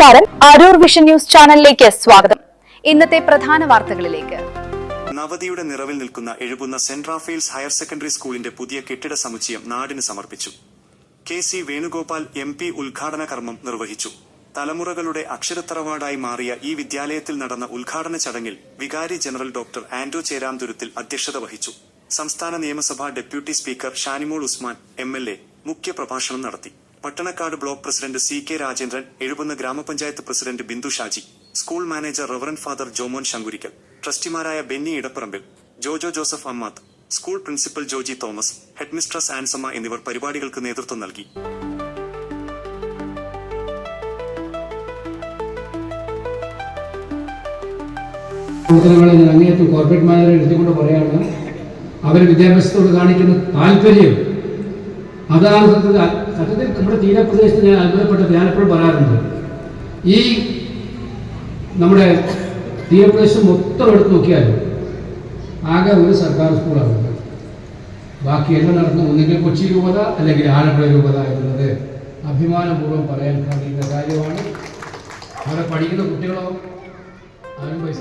നമസ്കാരം, Aroor vision news ചാനലിലേക്ക് സ്വാഗതം. ഇന്നത്തെ പ്രധാന വാർത്തകളിലേക്ക്. നവതിയുടെ നിറവിൽ നിൽക്കുന്ന Ezhupunna saint Raphael's higher secondary സ്കൂളിന്റെ പുതിയ കെട്ടിട സമുച്ചയം നാടിന് സമർപ്പിച്ചു. KC വേണുഗോപാൽ MP ഉദ്ഘാടന കർമ്മം നിർവഹിച്ചു. തലമുറകളുടെ അക്ഷരത്തറവാടായി മാറിയ ഈ വിദ്യാലയത്തിൽ നടന്ന ഉദ്ഘാടന ചടങ്ങിൽ വികാരി ജനറൽ ഡോക്ടർ ആന്റോ ചേരാംതുരുത്തിൽ അധ്യക്ഷത വഹിച്ചു. സംസ്ഥാന നിയമസഭാ deputy speaker Shanimol Usman MLA മുഖ്യപ്രഭാഷണം നടത്തി. Pattanakkad block president CK Rajendran, Ezhupunna ഗ്രാമപഞ്ചായത്ത് president Bindu Shaji, school manager reverend father Jomon Shankurikkal, ട്രസ്റ്റിമാരായ Benny Edapparambil, Jojo Joseph Ammath, school principal Joji Thomas, headmistress Ansamma എന്നിവർ പരിപാടികൾക്ക് നേതൃത്വം നൽകി. അങ്ങേയറ്റം കോർപ്പറേറ്റ് മാനേജറെ എടുത്തുകൊണ്ട് പറയുകയാണ്, അവർ വിദ്യാഭ്യാസത്തോട് കാണിക്കുന്ന താല്പര്യം അതാണ് സത്യത്തിൽ നമ്മുടെ തീരപ്രദേശത്ത് ഞാൻ അത്ഭുതപ്പെട്ടത്. ഞാനെപ്പോഴും പറയാറുണ്ട്, ഈ നമ്മുടെ തീരപ്രദേശം മൊത്തം എടുത്ത് നോക്കിയാലും ആകെ ഒരു സർക്കാർ സ്കൂളാണ്. ബാക്കിയെല്ലാം നടന്നു ഒന്നുകിൽ കൊച്ചി രൂപത അല്ലെങ്കിൽ ആലപ്പുഴ രൂപത എന്നുള്ളത് അഭിമാനപൂർവ്വം പറയാൻ സാധിക്കുന്ന കാര്യമാണ്. അവിടെ പഠിക്കുന്ന കുട്ടികളോ ആരും പൈസ